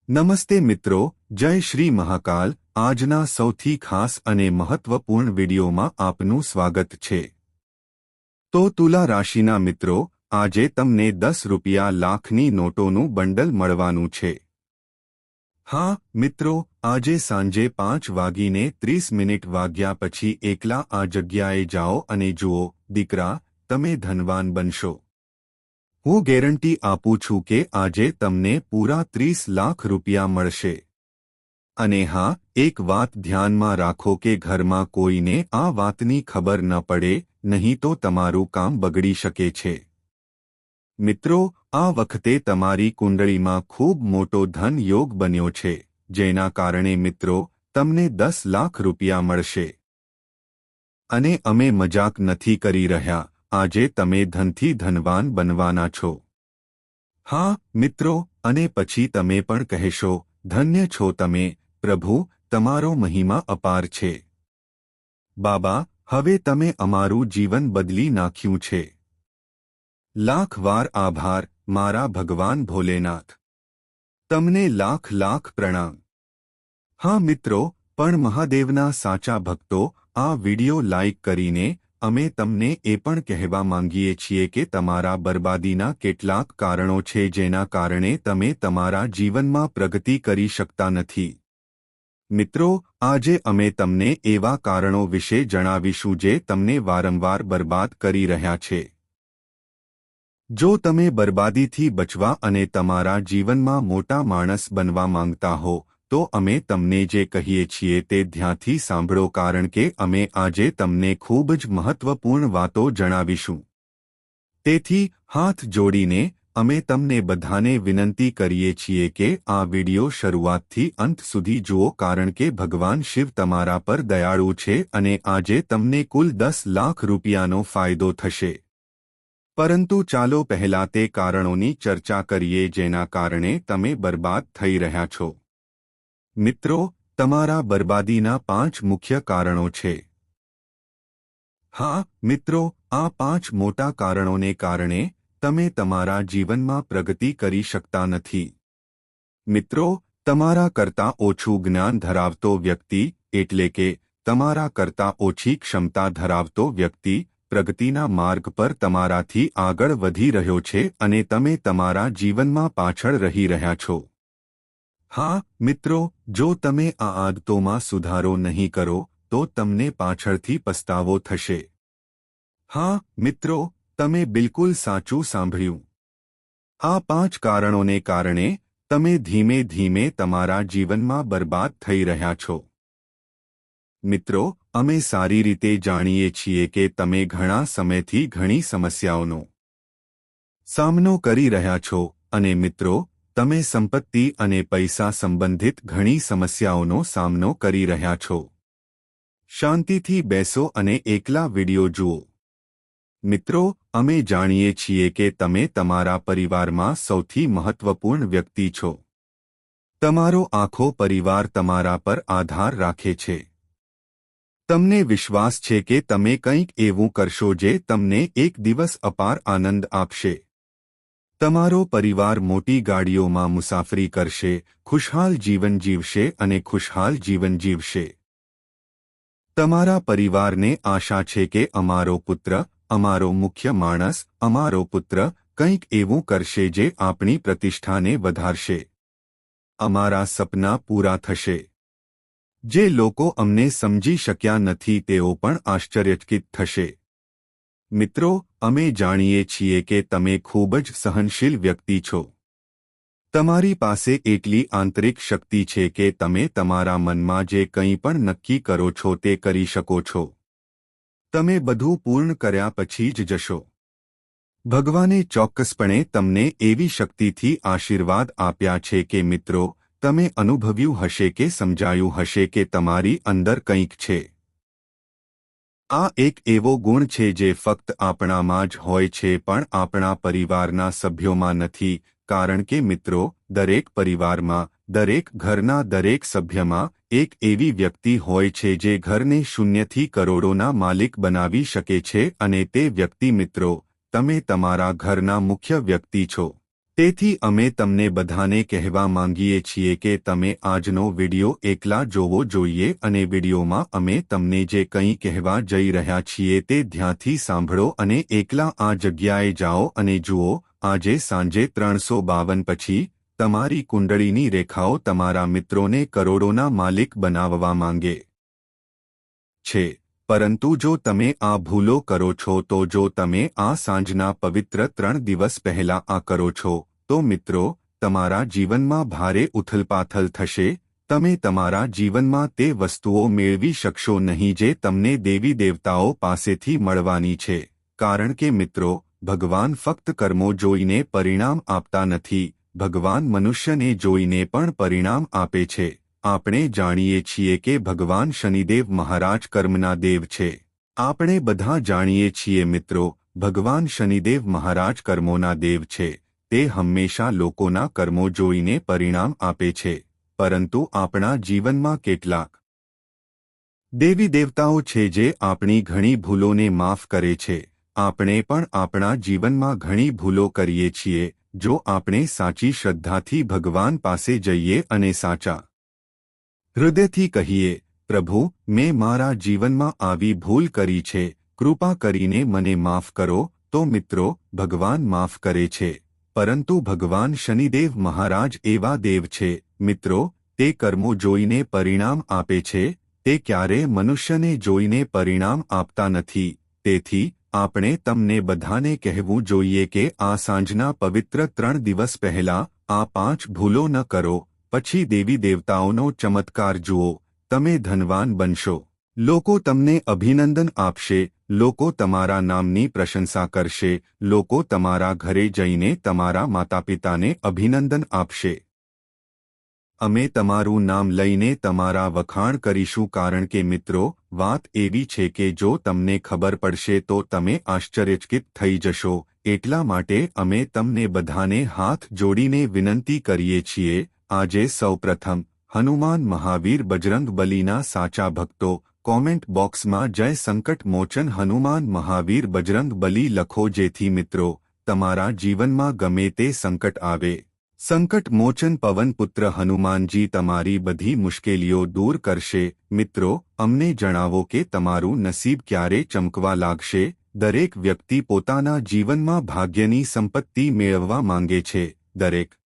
નમસ્તે મિત્રો, જય શ્રી મહાકાલ। આજના સૌથી ખાસ અને મહત્વપૂર્ણ વિડીયોમાં આપનું સ્વાગત છે। તો તુલા રાશિના મિત્રો, આજે તમને 10 રૂપિયા લાખની નોટોનું બંડલ મળવાનું છે। હા મિત્રો, આજે સાંજે 5:30 વાગ્યા પછી એકલા આ જગ્યાએ જાઓ અને જુઓ, દીકરા, તમે ધનવાન બનશો। હું ગેરંટી આપું છું કે આજે તમને પૂરા 30 લાખ રૂપિયા મળશે। અને હા, એક વાત ધ્યાનમાં રાખો કે ઘરમાં કોઈને આ વાતની ખબર ન પડે, નહીં તો તમારું કામ બગડી શકે છે। મિત્રો, આ વખતે તમારી કુંડળીમાં ખૂબ મોટો ધન યોગ બન્યો છે, જેના કારણે મિત્રો, તમને 10 લાખ રૂપિયા મળશે। અને અમે મજાક નથી કરી રહ્યા, આજે તમે ધનથી ધનવાન બનવાના છો। હા મિત્રો, અને પછી તમે પણ કહેશો, ધન્ય છો તમે, પ્રભુ, તમારો મહિમા અપાર છે। બાબા, હવે તમે અમારું જીવન બદલી નાખ્યું છે। લાખ વાર આભાર, મારા ભગવાન ભોલેનાથ। તમને લાખ લાખ પ્રણામ। હા મિત્રો, પણ મહાદેવના સાચા ભક્તો, આ વિડિયો લાઇક કરીને અમે તમને એ પણ કહેવા માંગીએ છીએ કે તમારા બરબાદીના કેટલાક કારણો છે જેના કારણે તમે તમારા જીવનમાં પ્રગતિ કરી શકતા નથી। મિત્રો, આજે અમે તમને એવા કારણો વિશે જણાવીશું જે તમને વારંવાર બરબાદ કરી રહ્યા છે। જો તમે બરબાદીથી બચવા અને તમારા જીવનમાં મોટા માણસ બનવા માંગતા હો, તો અમે તમને જે કહીએ છીએ તે ધ્યાનથી સાંભળો, કારણ કે અમે આજે તમને ખૂબ જ મહત્વપૂર્ણ વાતો જણાવીશું। તેથી હાથ જોડીને અમે તમને બધાને વિનંતી કરીએ છીએ કે આ વિડિયો શરૂઆતથી અંત સુધી જુઓ, કારણ કે ભગવાન શિવ તમારા પર દયાળુ છે અને આજે તમને કુલ 10 લાખ રૂપિયાનો ફાયદો થશે। પરંતુ ચાલો પહેલા તે કારણોની ચર્ચા કરીએ જેના કારણે તમે બરબાદ થઈ રહ્યા છો। મિત્રો, તમારા બરબાદીના 5 મુખ્ય કારણો છે। હા મિત્રો, આ 5 મોટા કારણોને કારણે તમે તમારા જીવનમાં પ્રગતિ કરી શકતા નથી। મિત્રો, તમારા કરતાં ઓછું જ્ઞાન ધરાવતો વ્યક્તિ, એટલે કે તમારા કરતાં ઓછી ક્ષમતા ધરાવતો વ્યક્તિ, પ્રગતિના માર્ગ પર તમારાથી આગળ વધી રહ્યો છે અને તમે તમારા જીવનમાં પાછળ રહી રહ્યા છો। હા મિત્રો, જો તમે આ આદતોમાં સુધારો નહીં કરો, તો તમને પાછળથી પસ્તાવો થશે। હા મિત્રો, તમે બિલકુલ સાચું સાંભળ્યું। આ 5 કારણોને કારણે તમે ધીમે ધીમે તમારા જીવનમાં બરબાદ થઈ રહ્યા છો। મિત્રો, અમે સારી રીતે જાણીએ છીએ કે તમે ઘણા સમયથી ઘણી સમસ્યાઓનો સામનો કરી રહ્યા છો અને મિત્રો, તમે સંપત્તિ અને પૈસા સંબંધિત ઘણી સમસ્યાઓનો સામનો કરી રહ્યા છો। શાંતિથી બેસો અને એકલા વિડિયો જુઓ। મિત્રો, અમે જાણીએ છીએ કે તમે તમારા પરિવારમાં સૌથી મહત્વપૂર્ણ વ્યક્તિ છો। તમારો આખો પરિવાર તમારા પર આધાર રાખે છે। તમને વિશ્વાસ છે કે તમે કંઈક એવું કરશો જે તમને એક દિવસ અપાર આનંદ આપશે। તમારો પરિવાર મોટી ગાડીઓમાં મુસાફરી કરશે, ખુશહાલ જીવન જીવશે અને ખુશહાલ જીવન જીવશે। તમારા પરિવારને આશા છે કે અમારો પુત્ર, અમારો મુખ્ય માણસ, અમારો પુત્ર કંઈક એવું કરશે જે આપણી પ્રતિષ્ઠાને વધારશે। અમારા સપના પૂરા થશે। જે લોકો અમને સમજી શક્યા નથી તેઓ પણ આશ્ચર્યચકિત થશે। મિત્રો, અમે જાણીએ છીએ કે તમે ખૂબ જ સહનશીલ વ્યક્તિ છો। તમારી પાસે એટલી આંતરિક શક્તિ છે કે તમે તમારા મનમાં જે કંઈ પણ નક્કી કરો છો તે કરી શકો છો। તમે બધું પૂર્ણ કર્યા પછી જ જશો। ભગવાને ચોક્કસપણે તમને એવી શક્તિથી આશીર્વાદ આપ્યા છે કે મિત્રો, તમે અનુભવ્યું હશે કે સમજાયું હશે કે તમારી અંદર કંઈક છે। આ એક એવો ગુણ છે જે ફક્ત આપણામાં જ હોય છે પણ આપણા પરિવારના સભ્યોમાં નથી, કારણ કે મિત્રો, દરેક પરિવારમાં, દરેક ઘરના દરેક સભ્યમાં એક એવી વ્યક્તિ હોય છે જે ઘરને શૂન્યથી કરોડોના માલિક બનાવી શકે છે અને તે વ્યક્તિ મિત્રો, તમે તમારા ઘરના મુખ્ય વ્યક્તિ છો। તેથી અમે તમને બધાને કહેવા માંગીએ છીએ કે તમે આજનો વિડિયો એકલા જોવો જોઈએ અને વિડિયોમાં અમે તમને જે કંઈ કહેવા જઈ રહ્યા છીએ તે ધ્યાનથી સાંભળો અને એકલા આ જગ્યાએ જાઓ અને જુઓ. આજે સાંજે 352 પછી તમારી કુંડળીની રેખાઓ તમારા મિત્રોને કરોડોના માલિક બનાવવા માંગે છે. પરંતુ જો તમે આ ભૂલો કરો છો તો જો તમે આ સાંજના પવિત્ર 3 દિવસ પહેલા આ કરો છો તો મિત્રો તમારા જીવનમાં ભારે ઉથલપાથલ થશે. તમે તમારા જીવનમાં તે વસ્તુઓ મેળવી શકશો નહીં જે તમને દેવી દેવતાઓ પાસેથી મળવાની છે. કારણ કે મિત્રો ભગવાન ફક્ત કર્મો જોઈને પરિણામ આપતા નથી, ભગવાન મનુષ્યને જોઈને પણ પરિણામ આપે છે. આપણે જાણીએ છીએ કે ભગવાન શનિદેવ મહારાજ કર્મના દેવ છે. આપણે બધા જાણીએ છીએ મિત્રો ભગવાન શનિદેવ મહારાજ કર્મોના દેવ છે. તે હંમેશા લોકોના કર્મો જોઈને પરિણામ આપે છે. પરંતુ આપણા જીવનમાં કેટલાક દેવી દેવતાઓ છે જે આપણી ઘણી ભૂલોને માફ કરે છે. આપણે પણ આપણા જીવનમાં ઘણી ભૂલો કરીએ છીએ. જો આપણે સાચી શ્રદ્ધાથી ભગવાન પાસે જઈએ અને સાચા હૃદયથી કહીએ, પ્રભુ મેં મારા જીવનમાં આવી ભૂલ કરી છે, કૃપા કરીને મને માફ કરો, તો મિત્રો ભગવાન માફ કરે છે. પરંતુ ભગવાન શનિદેવ મહારાજ એવા દેવ છે મિત્રો તે કર્મો જોઈને પરિણામ આપે છે. તે ક્યારે મનુષ્યને જોઈને પરિણામ આપતા નથી. તેથી આપણે તમને બધાને કહેવું જોઈએ કે આ સાંજના પવિત્ર 3 દિવસ પહેલા આ 5 ભૂલો ન કરો. પછી દેવી દેવતાઓનો ચમત્કાર જુઓ. તમે ધનવાન બનશો. લોકો તમને અભિનંદન આપશે. લોકો તમારા નામની પ્રશંસા કરશે. લોકો તમારા ઘરે જઈને તમારા માતાપિતાને અભિનંદન આપશે. અમે તમારું નામ લઈને તમારા વખાણ કરીશું કારણ કે મિત્રો વાત એવી છે કે જો તમને ખબર પડશે તો તમે આશ્ચર્યચકિત થઈ જશો. એટલા માટે અમે તમને બધાને હાથ જોડીને વિનંતી કરીએ છીએ. આજે સૌપ્રથમ હનુમાન મહાવીર બજરંગ બલીના સાચા ભક્તો કોમેન્ટ બોક્સમાં જય સંકટ મોચન હનુમાન મહાવીર બજરંગ બલી લખો જેથી મિત્રો તમારા જીવનમાં ગમે તે સંકટ આવે સંકટ મોચન પવન પુત્ર હનુમાનજી તમારી બધી મુશ્કેલીઓ દૂર કરશે. મિત્રો અમને જણાવો કે તમારું નસીબ ક્યારે ચમકવા લાગશે. દરેક વ્યક્તિ પોતાના જીવનમાં ભાગ્યની સંપત્તિ મેળવવા માંગે છે. દરેક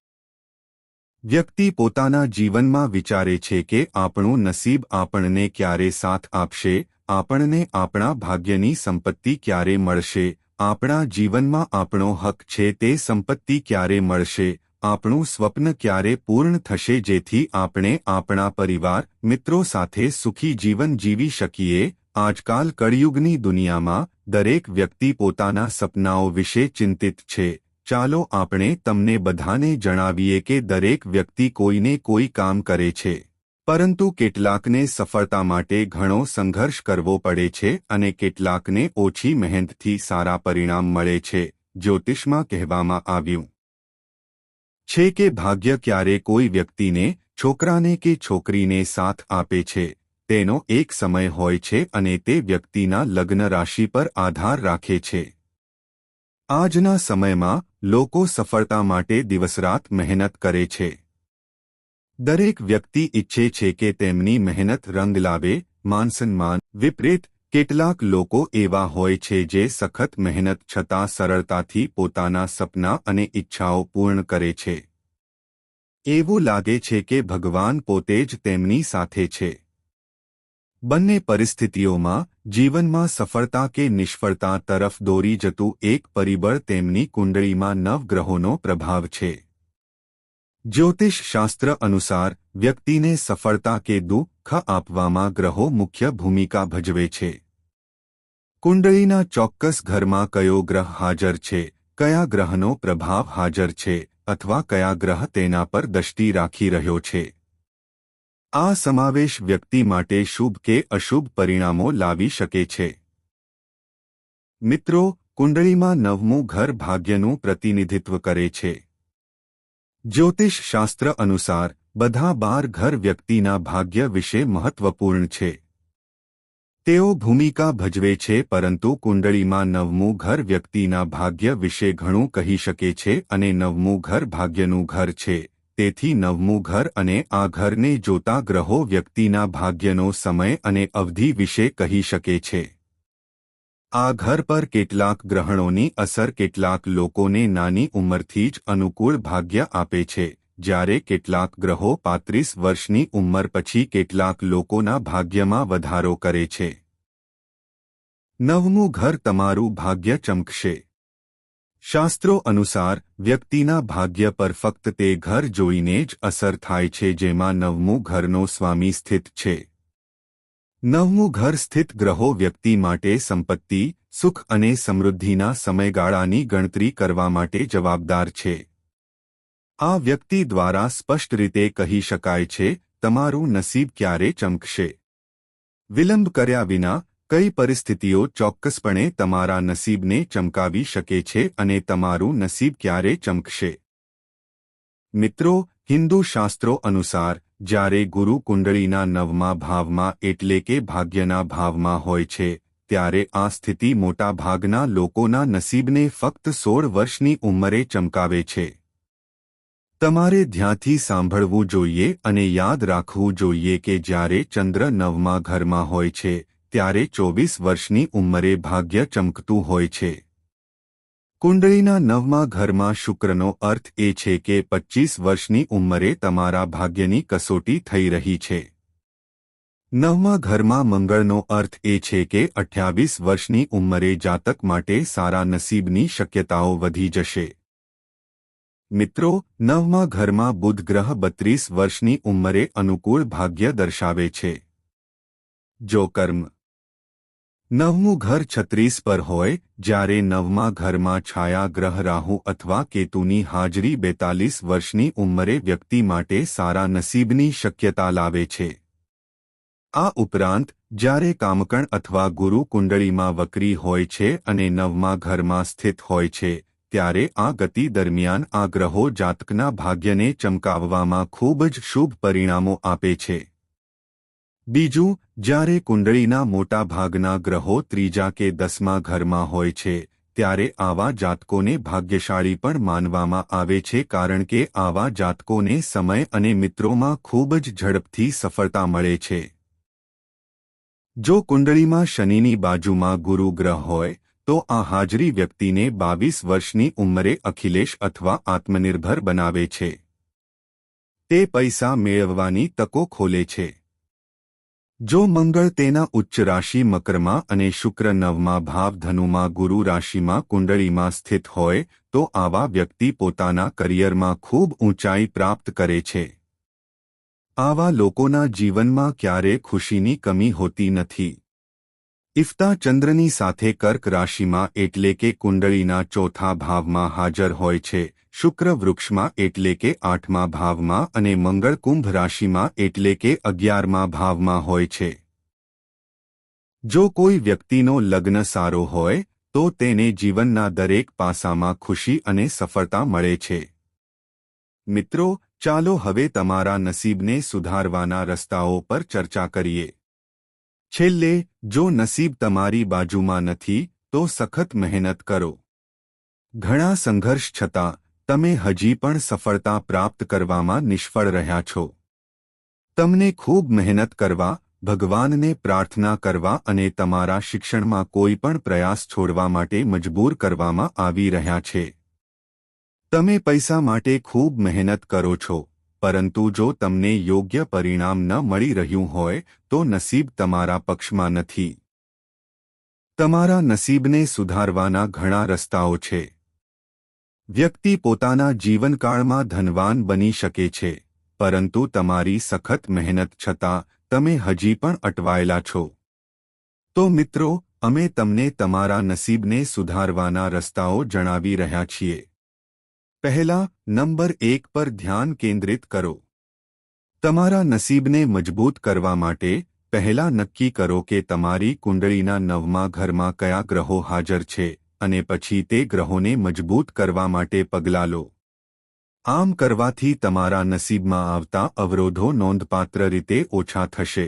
વ્યક્તિ પોતાના જીવનમાં વિચારે છે કે આપણું નસીબ આપણને ક્યારે સાથ આપશે, આપણને આપણા ભાગ્યની સંપત્તિ ક્યારે મળશે, આપણા જીવનમાં આપણો હક છે તે સંપત્તિ ક્યારે મળશે, આપણું સ્વપ્ન ક્યારે પૂર્ણ થશે જેથી આપણે આપણા પરિવાર મિત્રો સાથે સુખી જીવન જીવી શકીએ. આજકાલ કળિયુગની દુનિયામાં દરેક વ્યક્તિ પોતાના સપનાઓ વિશે ચિંતિત છે. ચાલો આપણે તમને બધાને જણાવીએ કે દરેક વ્યક્તિ કોઈને કોઈ કામ કરે છે, પરંતુ કેટલાકને સફળતા માટે ઘણો સંઘર્ષ કરવો પડે છે અને કેટલાકને ઓછી મહેનતથી સારા પરિણામ મળે છે. જ્યોતિષમાં કહેવામાં આવ્યું છે કે ભાગ્ય ક્યારે કોઈ વ્યક્તિને, છોકરાને કે છોકરીને સાથ આપે છે. તેનો એક સમય હોય છે અને તે વ્યક્તિના લગ્ન રાશિ પર આધાર રાખે છે. આજના સમયમાં લોકો સફળતા માટે દિવસરાત મહેનત કરે છે. દરેક વ્યક્તિ ઈચ્છે છે કે તેમની મહેનત રંગ લાવે, માન-સન્માન. વિપરીત કેટલાક લોકો એવા હોય છે જે સખત મહેનત છતાં સરળતાથી પોતાના સપના અને ઈચ્છાઓ પૂર્ણ કરે છે. એવું લાગે છે કે ભગવાન પોતે જ તેમની સાથે છે. બંને પરિસ્થિતિઓમાં જીવનમાં સફળતા કે નિષ્ફળતા તરફ દોરી જતું એક પરિબળ તેમની કુંડળીમાં નવગ્રહોનો પ્રભાવ છે. જ્યોતિષ શાસ્ત્ર અનુસાર વ્યક્તિને સફળતા કે દુઃખ આપવામાં ગ્રહો મુખ્ય ભૂમિકા ભજવે છે. કુંડળીના ચોક્કસ ઘરમાં કયો ગ્રહ હાજર છે, કયા ગ્રહનો પ્રભાવ હાજર છે અથવા કયા ગ્રહ તેના પર દૃષ્ટિ રાખી રહ્યો છે, આ સમાવેશ વ્યક્તિ માટે શુભ કે અશુભ પરિણામો લાવી શકે છે. મિત્રો કુંડળીમાં 9મું ઘર ભાગ્યનું પ્રતિનિધિત્વ કરે છે. જ્યોતિષ શાસ્ત્ર અનુસાર બધા 12 ઘર વ્યક્તિના ભાગ્ય વિશે મહત્વપૂર્ણ છે. તેઓ ભૂમિકા ભજવે છે, પરંતુ કુંડળીમાં નવમું ઘર વ્યક્તિના ભાગ્ય વિશે ઘણું કહી શકે છે અને નવમું ઘર ભાગ્યનું ઘર છે. તેથી નવમું ઘર અને આ ઘરને જોતા ગ્રહો વ્યક્તિના ભાગ્યનો સમય અને અવધિ વિશે કહી શકે છે. આ ઘર પર કેટલાક ગ્રહણોની અસર કેટલાક લોકોને નાની ઉંમરથી જ અનુકૂળ ભાગ્ય આપે છે, જ્યારે કેટલાક ગ્રહો 35 વર્ષની ઉંમર પછી કેટલાક લોકોના ભાગ્યમાં વધારો કરે છે. નવમું ઘર તમારું ભાગ્ય ચમકશે. શાસ્ત્રો અનુસાર વ્યક્તિના ભાગ્ય પર ફક્ત તે ઘર જોઈને જ અસર થાય છે જેમાં નવમું ઘરનો સ્વામી સ્થિત છે. નવમું ઘર સ્થિત ગ્રહો વ્યક્તિ માટે સંપત્તિ, સુખ અને સમૃદ્ધિના સમયગાળાની ગણતરી કરવા માટે જવાબદાર છે. આ વ્યક્તિ દ્વારા સ્પષ્ટ રીતે કહી શકાય છે, તમારું નસીબ ક્યારે ચમકશે. વિલંબ કર્યા વિના કઈ પરિસ્થિતિઓ ચોક્કસપણે તમારા નસીબને ચમકાવી શકે છે અને તમારું નસીબ ક્યારે ચમકશે. મિત્રો, હિન્દુ શાસ્ત્રો અનુસાર જ્યારે ગુરુ કુંડળીના નવમા ભાવમાં એટલે કે ભાગ્યના ભાવમાં હોય છે, ત્યારે આ સ્થિતિ મોટા ભાગના લોકોના નસીબને ફક્ત 16 વર્ષની ઉંમરે ચમકાવે છે. તમારે ધ્યાનથી સાંભળવું જોઈએ અને યાદ રાખવું જોઈએ કે જ્યારે ચંદ્ર નવમા ઘરમાં હોય છે, ત્યારે 24 વર્ષની ઉંમરે ભાગ્ય ચમકતું હોય છે. કુંડળીના નવમા ઘરમાં શુક્રનો અર્થ એ છે કે 25 વર્ષની ઉંમરે તમારા ભાગ્યની કસોટી થઈ રહી છે. નવમા ઘરમાં મંગળનો અર્થ એ છે કે 28 વર્ષની ઉંમરે જાતક માટે સારા નસીબની શક્યતાઓ વધી જશે. મિત્રો, નવમા ઘરમાં બુધ ગ્રહ 32 વર્ષની ઉંમરે અનુકૂળ ભાગ્ય દર્શાવે છે. જો કર્મ નવમું ઘર 36 પર હોય, જ્યારે નવમા ઘરમાં છાયા ગ્રહ રાહુ અથવા કેતુની હાજરી 42 વર્ષની ઉંમરે વ્યક્તિ માટે સારા નસીબની શક્યતા લાવે છે. આ ઉપરાંત જ્યારે કામકણ અથવા ગુરુ કુંડળીમાં વક્રી હોય છે અને નવમા ઘરમાં સ્થિત હોય છે, ત્યારે આ ગતિ દરમિયાન આ ગ્રહો જાતકના ભાગ્યને ચમકાવવામાં ખૂબ જ શુભ પરિણામો આપે છે. બીજું, જ્યારે કુંડળીના મોટા ભાગના ગ્રહો ત્રીજા કે 10મા ઘરમાં હોય છે, ત્યારે આવા જાતકોને ભાગ્યશાળી પણ માનવામાં આવે છે, કારણ કે આવા જાતકોને સમય અને મિત્રોમાં ખૂબ જ ઝડપથી સફળતા મળે છે. જો કુંડળીમાં શનિની બાજુમાં ગુરુ ગ્રહ હોય, તો આ હાજરી વ્યક્તિને 22 વર્ષની ઉંમરે અખિલેશ અથવા આત્મનિર્ભર બનાવે છે. તે પૈસા મેળવવાની તકો ખોલે છે. જો મંગળ તેના ઉચ્ચ રાશિ મકરમાં અને શુક્ર નવમા ભાવ ધનુમાં ગુરુ રાશિમાં કુંડળીમાં સ્થિત હોય, તો આવા વ્યક્તિ પોતાના કરિયરમાં ખૂબ ઊંચાઈ પ્રાપ્ત કરે છે. આવા લોકોના જીવનમાં ક્યારે ખુશીની કમી હોતી નથી. ઇફતા ચંદ્રની સાથે કર્ક રાશિમાં એટલે કે કુંડળીના ચોથા ભાવમાં હાજર હોય છે, શુક્ર વૃક્ષમાં એટલે કે 8મા ભાવમાં અને મંગળ કુંભ રાશિમાં એટલે કે 11મા ભાવમાં હોય છે. જો કોઈ વ્યક્તિનો લગ્ન સારો હોય, તો તેને જીવનના દરેક પાસામાં ખુશી અને સફળતા મળે છે. મિત્રો, ચાલો હવે તમારા નસીબને સુધારવાના રસ્તાઓ પર ચર્ચા કરીએ. છેલ્લે, જો નસીબ તમારી બાજુમાં નથી, તો સખત મહેનત કરો. ઘણા સંઘર્ષ છતાં તમે હજી પણ સફળતા પ્રાપ્ત કરવામાં નિષ્ફળ રહ્યા છો. તમને ખૂબ મહેનત કરવા, ભગવાનને પ્રાર્થના કરવા અને તમારા શિક્ષણમાં કોઈ પણ પ્રયાસ છોડવા માટે મજબૂર કરવામાં આવી રહ્યા છે. તમે પૈસા માટે ખૂબ મહેનત કરો છો, પરંતુ જો તમને યોગ્ય પરિણામ ન મળી રહ્યું હોય, તો નસીબ તમારા પક્ષમાં નથી. તમારા નસીબને સુધારવાના ઘણા રસ્તાઓ છે. વ્યક્તિ પોતાના જીવનકાળમાં ધનવાન બની શકે છે, પરંતુ તમારી સખત મહેનત છતાં તમે હજી પણ અટવાયેલા છો. તો મિત્રો, અમે તમને તમારા નસીબને સુધારવાના રસ્તાઓ જણાવી રહ્યા છીએ. પહેલા, નંબર 1 પર ધ્યાન કેન્દ્રિત કરો. તમારા નસીબને મજબૂત કરવા માટે પહેલા નક્કી કરો કે તમારી કુંડળીના નવમા ઘરમાં કયા ગ્રહો હાજર છે અને પછી તે ગ્રહોને મજબૂત કરવા માટે પગલાં લો. આમ કરવાથી તમારા નસીબમાં આવતા અવરોધો નોંધપાત્ર રીતે ઓછા થશે.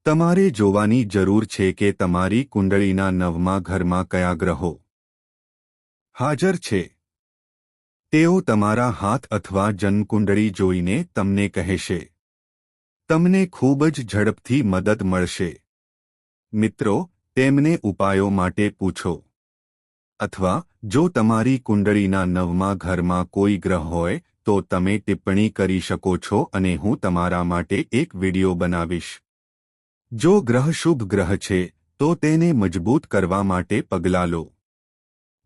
તમારે જોવાની જરૂર છે કે તમારી કુંડળીના 9મા ઘરમાં કયા ગ્રહો હાજર છે. તેઓ તમારા હાથ અથવા જન્મકુંડળી જોઈને તમને કહેશે. તમને ખૂબ જ ઝડપથી મદદ મળશે. મિત્રો, તેમને ઉપાયો માટે પૂછો. અથવા જો તમારી કુંડળીના 9મા ઘરમાં કોઈ ગ્રહ હોય તો તમે ટિપ્પણી કરી શકો છો અને હું તમારા માટે એક વિડિયો બનાવીશ. જો ગ્રહ શુભ ગ્રહ છે તો તેને મજબૂત કરવા માટે પગલાં લો.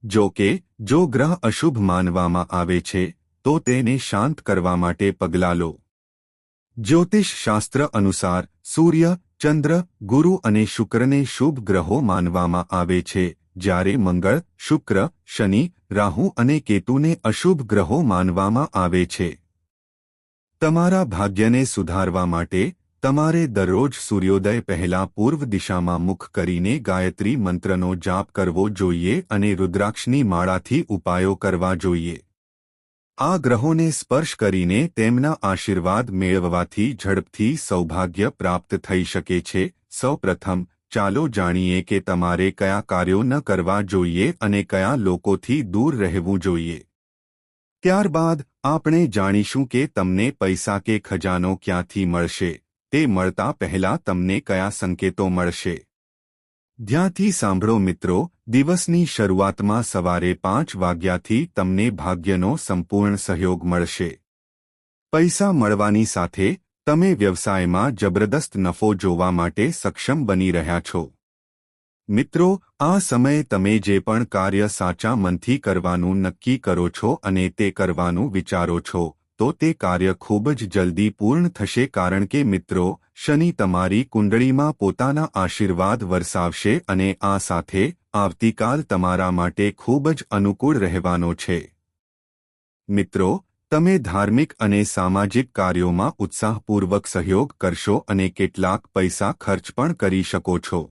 જો કે જો ગ્રહ અશુભ માનવામાં આવે છે તો તેને શાંત કરવા માટે પગલાં લો. જ્યોતિષ શાસ્ત્ર અનુસાર સૂર્ય, ચંદ્ર, ગુરુ અને શુક્રને શુભ ગ્રહો માનવામાં આવે છે, જ્યારે મંગળ, શુક્ર, શનિ, રાહુ અને કેતુને અશુભ ગ્રહો માનવામાં આવે છે. તમારા ભાગ્યને સુધારવા માટે તમારે દરરોજ સૂર્યોદય પહેલા પૂર્વ દિશામાં મુખ કરીને ગાયત્રી મંત્રનો જાપ કરવો જોઈએ અને રુદ્રાક્ષની માળાથી ઉપાયો કરવા જોઈએ. આ ગ્રહોને સ્પર્શ કરીને તેમના આશીર્વાદ મેળવવાથી ઝડપથી સૌભાગ્ય પ્રાપ્ત થઈ શકે છે. સૌપ્રથમ ચાલો જાણીએ કે તમારે કયા કાર્યો ન કરવા જોઈએ અને કયા લોકોથી દૂર રહેવું જોઈએ. ત્યારબાદ આપણે જાણીશું કે તમને પૈસા કે ખજાનો ક્યાંથી મળશે. તે મળતા પહેલા તમને કયા સંકેતો મળશે. ધ્યાનથી સાંભળો મિત્રો, દિવસની શરૂઆતમાં સવારે 5 વાગ્યાથી તમને ભાગ્યનો સંપૂર્ણ સહયોગ મળશે. પૈસા મળવાની સાથે તમે વ્યવસાયમાં જબરદસ્ત નફો જોવા માટે સક્ષમ બની રહ્યા છો. મિત્રો, આ સમયે તમે જે પણ કાર્ય સાચા મનથી કરવાનું નક્કી કરો છો અને તે કરવાનું વિચારો છો તો તે કાર્ય ખૂબ જ જલ્દી પૂર્ણ થશે, કારણ કે મિત્રો, શનિ તમારી કુંડળીમાં પોતાના આશીર્વાદ વરસાવશે અને આ સાથે આવતીકાલ તમારા માટે ખૂબ જ અનુકૂળ રહેવાનો છે. મિત્રો, તમે ધાર્મિક અને સામાજિક કાર્યોમાં ઉત્સાહપૂર્વક સહયોગ કરશો અને કેટલાક પૈસા ખર્ચ પણ કરી શકો છો.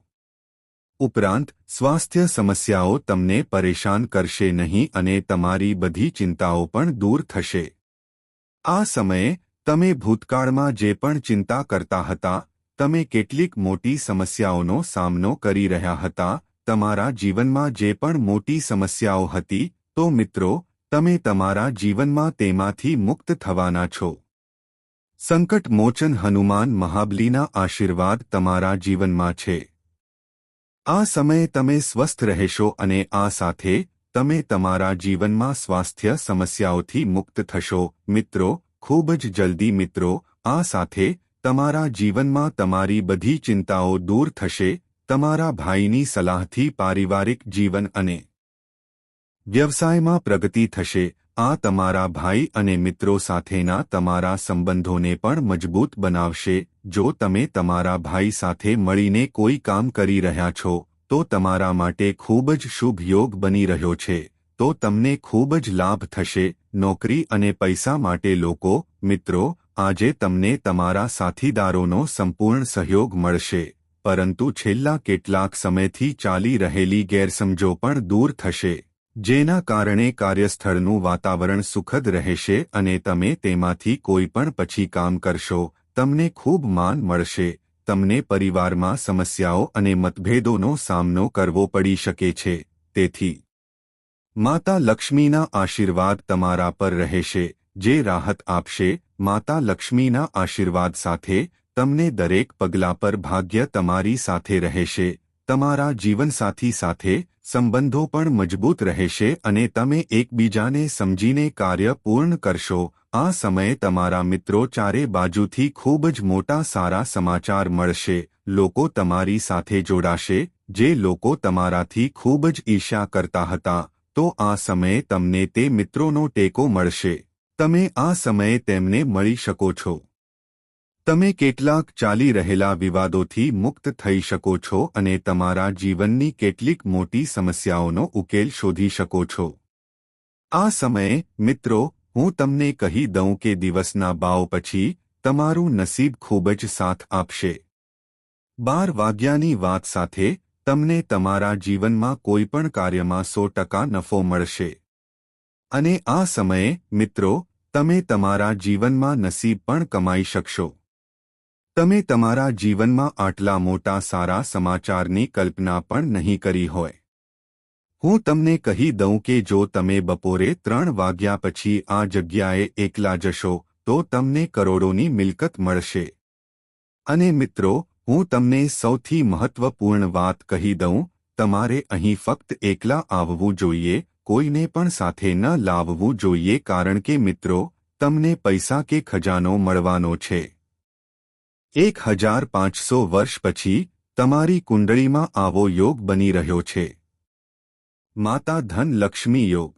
ઉપરાંત સ્વાસ્થ્ય સમસ્યાઓ તમને પરેશાન કરશે નહીં અને તમારી બધી ચિંતાઓ પણ દૂર થશે. આ સમયે તમે ભૂતકાળમાં જે પણ ચિંતા કરતા હતા, તમે કેટલીક મોટી સમસ્યાઓનો સામનો કરી રહ્યા હતા, તમારા જીવનમાં જે પણ મોટી સમસ્યાઓ હતી, તો મિત્રો, તમે તમારા જીવનમાં તેમાંથી મુક્ત થવાના છો. સંકટ મોચન હનુમાન મહાબલીના આશીર્વાદ તમારા જીવનમાં છે. આ સમયે તમે સ્વસ્થ રહેશો અને આ સાથે તમે તમારા જીવનમાં સ્વાસ્થ્ય સમસ્યાઓથી મુક્ત થશો. મિત્રો, ખૂબ જ જલ્દી મિત્રો, આ સાથે તમારા જીવનમાં તમારી બધી ચિંતાઓ દૂર થશે. તમારા ભાઈની સલાહથી પારિવારિક જીવન અને વ્યવસાયમાં પ્રગતિ થશે. આ તમારા ભાઈ અને મિત્રો સાથેના તમારા સંબંધોને પણ મજબૂત બનાવશે. જો તમે તમારા ભાઈ સાથે મળીને કોઈ કામ કરી રહ્યા છો તો તમારા માટે ખૂબ જ શુભ યોગ બની રહ્યો છે, તો તમને ખૂબ જ લાભ થશે. નોકરી અને પૈસા માટે લોકો, મિત્રો, આજે તમને તમારા સાથીદારોનો સંપૂર્ણ સહયોગ મળશે, પરંતુ છેલ્લા કેટલાક સમયથી ચાલી રહેલી ગેરસમજો પણ દૂર થશે, જેના કારણે કાર્યસ્થળનું વાતાવરણ સુખદ રહેશે અને તમે તેમાંથી કોઈ પણ પછી કામ કરશો. તમને ખૂબ માન મળશે. તમને પરિવારમાં સમસ્યાઓ અને મતભેદોનો સામનો કરવો પડી શકે છે. તેથી માતા લક્ષ્મીના આશીર્વાદ તમારા પર રહેશે, જે રાહત આપશે. માતા લક્ષ્મીના આશીર્વાદ સાથે તમને દરેક પગલા પર ભાગ્ય તમારી સાથે રહેશે. તમારા જીવનસાથી સાથે સંબંધો પણ મજબૂત રહેશે અને તમે એકબીજાને સમજીને કાર્ય પૂર્ણ કરશો. આ સમયે તમારા મિત્રો ચારે બાજુથી ખૂબ જ મોટા સારા સમાચાર મળશે. લોકો તમારી સાથે જોડાશે. જે લોકો તમારાથી ખૂબ જ ઈર્ષ્યા કરતા હતા, તો આ સમયે તમને તે મિત્રોનો ટેકો મળશે. તમે આ સમયે તેમને મળી શકો છો. તમે કેટલાક ચાલી રહેલા વિવાદોથી મુક્ત થઈ શકો છો અને તમારા જીવનની કેટલીક મોટી સમસ્યાઓનો ઉકેલ શોધી શકો છો. આ સમયે મિત્રો, હું તમને કહી દઉં કે દિવસના 12 પછી તમારું નસીબ ખૂબ જ સાથ આપશે. 12 વાગ્યાની વાત સાથે તમને તમારા જીવનમાં કોઈપણ કાર્યમાં 100% નફો મળશે. અને આ સમયે મિત્રો, તમે તમારા જીવનમાં નસીબ પણ કમાઈ શકશો. તમે તમારા જીવનમાં આટલા મોટા સારા સમાચારની કલ્પના પણ નહીં કરી હોય. હું તમને કહી દઉં કે જો તમે બપોરે 3 વાગ્યા પછી આ જગ્યાએ એકલા જશો તો તમને કરોડોની મિલકત મળશે. અને મિત્રો, હું તમને સૌથી મહત્વપૂર્ણ વાત કહી દઉં, તમારે અહીં ફક્ત એકલા આવવું જોઈએ, કોઈને પણ સાથે ન લાવવું જોઈએ, કારણ કે મિત્રો, તમને પૈસા કે ખજાનો મળવાનો છે. 1500 વર્ષ પછી તમારી કુંડળીમાં આવો યોગ બની રહ્યો છે. માતા ધન લક્ષ્મી યોગ.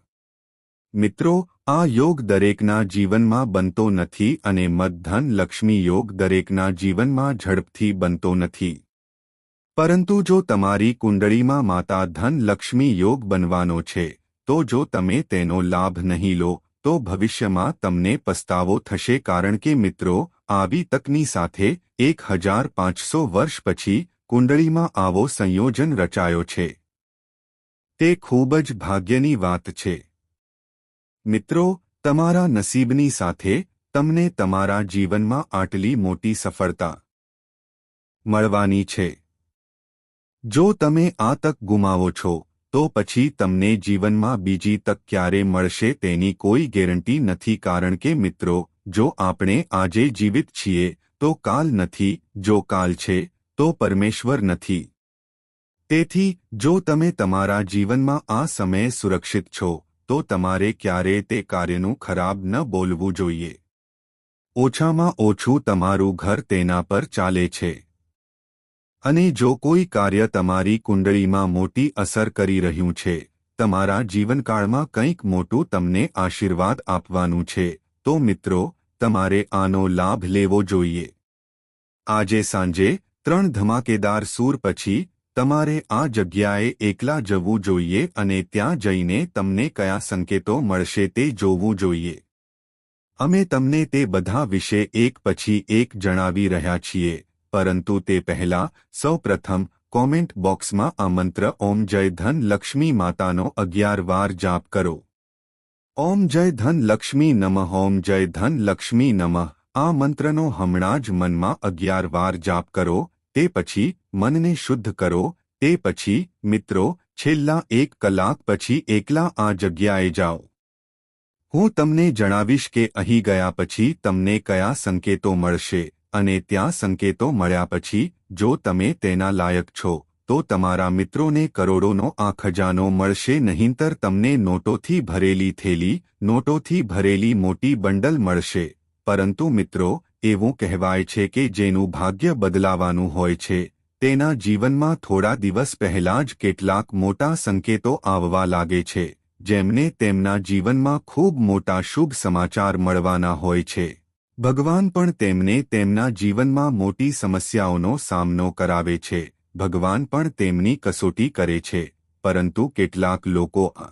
મિત્રો, આ યોગ દરેકના જીવનમાં બનતો નથી અને ધન લક્ષ્મી યોગ દરેકના જીવનમાં ઝડપથી બનતો નથી. પરંતુ જો તમારી કુંડળીમાં માતા ધન લક્ષ્મી યોગ બનવાનો છે, તો જો તમે તેનો લાભ નહીં લો તો ભવિષ્યમાં તમને પસ્તાવો થશે, કારણ કે મિત્રો, આવી તકની સાથે 1500 વર્ષ પછી કુંડળીમાં આવો સંયોજન રચાયો છે. તે ખૂબ જ ભાગ્યની વાત છે. મિત્રો, તમારા નસીબની સાથે તમને તમારા જીવનમાં આટલી મોટી સફળતા મળવાની છે. જો તમે આ તક ગુમાવો છો તો પછી તમને જીવનમાં બીજી તક ક્યારે મળશે તેની કોઈ ગેરંટી નથી, કારણ કે મિત્રો, જો આપણે આજે જીવિત છીએ તો કાલ નથી, જો કાલ છે તો પરમેશ્વર નથી. તેથી જો તમે તમારા જીવનમાં આ સમયે સુરક્ષિત છો તો તમારે ક્યારેય તે કાર્યનું ખરાબ ન બોલવું જોઈએ. ઓછામાં ઓછું તમારું ઘર તેના પર ચાલે છે. અને જો કોઈ કાર્ય તમારી કુંડળીમાં મોટી અસર કરી રહ્યું છે, તમારા જીવનકાળમાં કંઈક મોટું તમને આશીર્વાદ આપવાનું છે, તો મિત્રો, તમારે આનો લાભ લેવો જોઈએ. આજે સાંજે 3 ધમાકેદાર સૂર પછી તમારે આ જગ્યાએ એકલા જવું જોઈએ અને ત્યાં જઈને તમને કયા સંકેતો મળશે તે જોવું જોઈએ. અમે તમને તે બધા વિશે એક પછી એક જણાવી રહ્યા છીએ, પરંતુ તે પહેલાં સૌપ્રથમ કોમેન્ટ બોક્સમાં આ મંત્ર ઓમ જય ધન લક્ષ્મી માતાનો 11 વાર જાપ કરો. ઓમ જય ધન લક્ષ્મી નમઃ. ઓમ જય ધન લક્ષ્મી નમઃ. આ મંત્રનો હમણાં જ મનમાં 11 વાર જાપ કરો. તે પછી મનને શુદ્ધ કરો. તે પછી મિત્રો, છેલ્લા 1 કલાક પછી એકલા આ જગ્યાએ જાઓ. હું તમને જણાવીશ કે અહીં ગયા પછી તમને કયા સંકેતો મળશે, અને ત્યાં સંકેતો મળ્યા પછી જો તમે તેના લાયક છો તો તમારા મિત્રોને કરોડોનો આ ખજાનો મળશે, નહીંતર તમને નોટોથી ભરેલી થેલી, નોટોથી ભરેલી મોટી બંડલ મળશે. પરંતુ મિત્રો, એવું કહેવાય છે કે જેનું ભાગ્ય બદલાવાનું હોય છે તેના જીવનમાં થોડા દિવસ પહેલા જ કેટલાક મોટા સંકેતો આવવા લાગે છે, જેમને તેમના જીવનમાં ખૂબ મોટા શુભ સમાચાર મળવાના હોય છે. ભગવાન પણ તેમને તેમના જીવનમાં મોટી સમસ્યાઓનો સામનો કરાવે છે. ભગવાન પણ તેમની કસોટી કરે છે, પરંતુ કેટલાક લોકો આ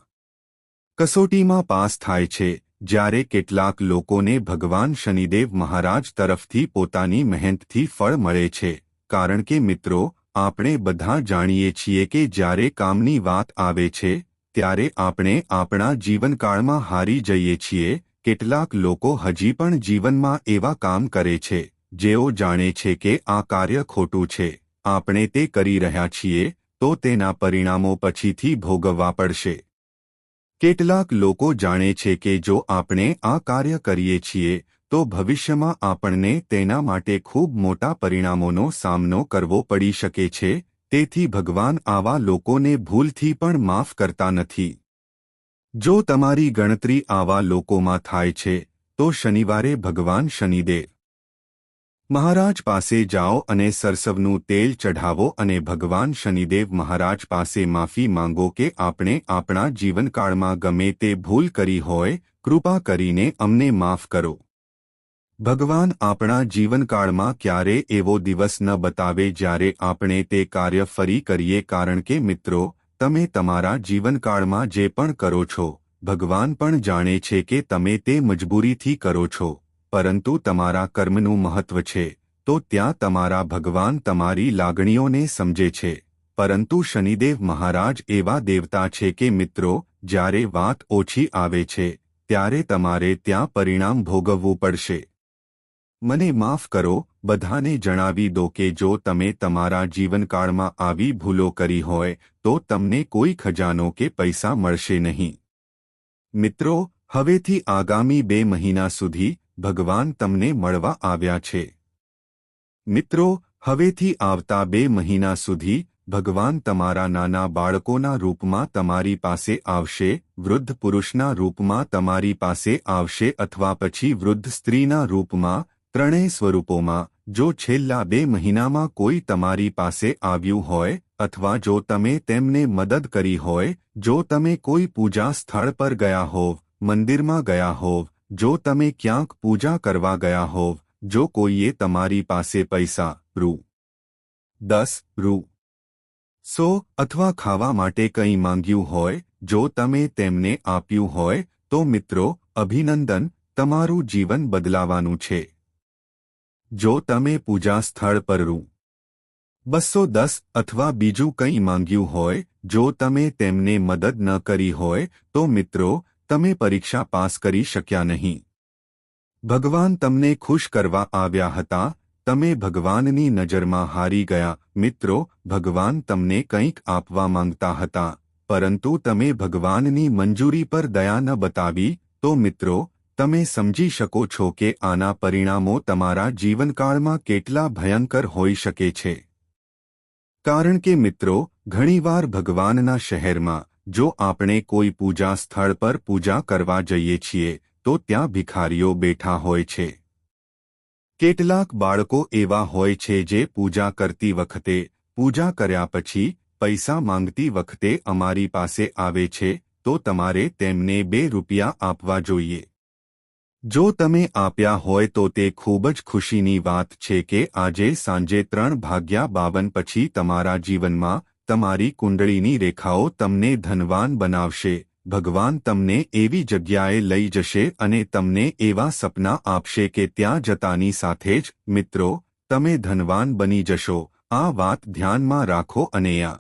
કસોટીમાં પાસ થાય છે, જ્યારે કેટલાક લોકોને ભગવાન શનિદેવ મહારાજ તરફથી પોતાની મહેનતથી ફળ મળે છે. કારણ કે મિત્રો, આપણે બધા જાણીએ છીએ કે જ્યારે કામની વાત આવે છે ત્યારે આપણે આપણા જીવનકાળમાં હારી જઈએ છીએ. કેટલાક લોકો હજી પણ જીવનમાં એવા કામ કરે છે જેઓ જાણે છે કે આ કાર્ય ખોટું છે, આપણે તે કરી રહ્યા છીએ તો તેના પરિણામો પછીથી ભોગવવા પડશે. કેટલાક લોકો જાણે છે કે જો આપણે આ કાર્ય કરીએ છીએ તો ભવિષ્યમાં આપણને તેના માટે ખૂબ મોટા પરિણામોનો સામનો કરવો પડી શકે છે. તેથી ભગવાન આવા લોકોને ભૂલથી પણ માફ કરતા નથી. જો તમારી ગણતરી આવા લોકોમાં થાય છે તો શનિવારે ભગવાન શનિદેવ મહારાજ પાસે જાઓ અને સરસવનું તેલ ચઢાવો અને ભગવાન શનિદેવ મહારાજ પાસે માફી માંગો કે આપણે આપણા જીવનકાળમાં ગમે તે ભૂલ કરી હોય, કૃપા કરીને અમને માફ કરો. ભગવાન આપણા જીવનકાળમાં ક્યારે એવો દિવસ ન બતાવે જ્યારે આપણે તે કાર્ય ફરી કરીએ, કારણ કે મિત્રો, તમે તમારા જીવનકાળમાં જે પણ કરો છો, ભગવાન પણ જાણે છે કે તમે તે મજબૂરીથી કરો છો, પરંતુ તમારા કર્મનું મહત્વ છે, તો ત્યાં તમારા ભગવાન તમારી લાગણીઓને સમજે છે. પરંતુ શનિદેવ મહારાજ એવા દેવતા છે કે મિત્રો, જ્યારે વાત ઓછી આવે છે ત્યારે તમારે ત્યાં પરિણામ ભોગવવું પડશે. મને માફ કરો, બધાને જણાવી દો કે જો તમે તમારા જીવનકાળમાં આવી ભૂલો કરી હોય તો તમને કોઈ ખજાનો કે પૈસા મળશે નહીં. મિત્રો, હવેથી આગામી 2 મહિના સુધી ભગવાન તમને મળવા આવ્યા છે. મિત્રો, હવેથી આવતા 2 મહિના સુધી ભગવાન તમારા નાના બાળકોના રૂપમાં તમારી પાસે આવશે, વૃદ્ધ પુરુષના રૂપમાં તમારી પાસે આવશે અથવા પછી વૃદ્ધ સ્ત્રીના રૂપમાં, ત્રણેય સ્વરૂપોમાં. જો છેલ્લા 2 મહિનામાં કોઈ તમારી પાસે આવ્યું હોય અથવા જો તમે તેમને મદદ કરી હોય, જો તમે કોઈ પૂજા સ્થળ પર ગયા હોવ, મંદિરમાં ગયા હોવ, જો તમે ક્યાંક પૂજા કરવા ગયા હોવ, જો કોઈએ તમારી પાસે પૈસા રૂ 10, રૂ 100 અથવા ખાવા માટે કંઈ માંગ્યું હોય, જો તમે તેમને આપ્યું હોય, તો મિત્રો, અભિનંદન, તમારું જીવન બદલાવાનું છે. જો તમે પૂજા સ્થળ પર રૂ 210 અથવા બીજું કંઈ માંગ્યું હોય, જો તમે તેમને મદદ ન કરી હોય, તો મિત્રો, તમે પરીક્ષા પાસ કરી શક્યા નહીં. ભગવાન તમને ખુશ કરવા આવ્યા હતા, તમે ભગવાનની નજરમાં હારી ગયા. મિત્રો, ભગવાન તમને કંઈક આપવા માંગતા હતા, પરંતુ તમે ભગવાનની મંજૂરી પર દયા ન બતાવી, તો મિત્રો, તમે સમજી શકો છો કે આના પરિણામો તમારા જીવનકાળમાં કેટલા ભયંકર હોઈ શકે છે. કારણ કે મિત્રો, ઘણીવાર ભગવાનના શહેરમાં જો આપણે કોઈ પૂજા સ્થળ પર પૂજા કરવા જઈએ છીએ તો ત્યાં ભિખારીઓ બેઠા હોય છે. કેટલાક બાળકો એવા હોય છે જે પૂજા કરતી વખતે, પૂજા કર્યા પછી પૈસા માંગતી વખતે અમારી પાસે આવે છે, તો તમારે તેમને 2 રૂપિયા આપવા જોઈએ. જો તમે આપ્યા હોય તો તે ખૂબ જ ખુશીની વાત છે કે આજે સાંજે 3:52 પછી તમારા જીવનમાં તમારી કુંડળીની રેખાઓ તમને ધનવાન બનાવશે. ભગવાન તમને એવી જગ્યાએ લઈ જશે અને તમને એવા સપના આપશે કે ત્યાં જતાની સાથે જ મિત્રો, તમે ધનવાન બની જશો. આ વાત ધ્યાનમાં રાખો અને આ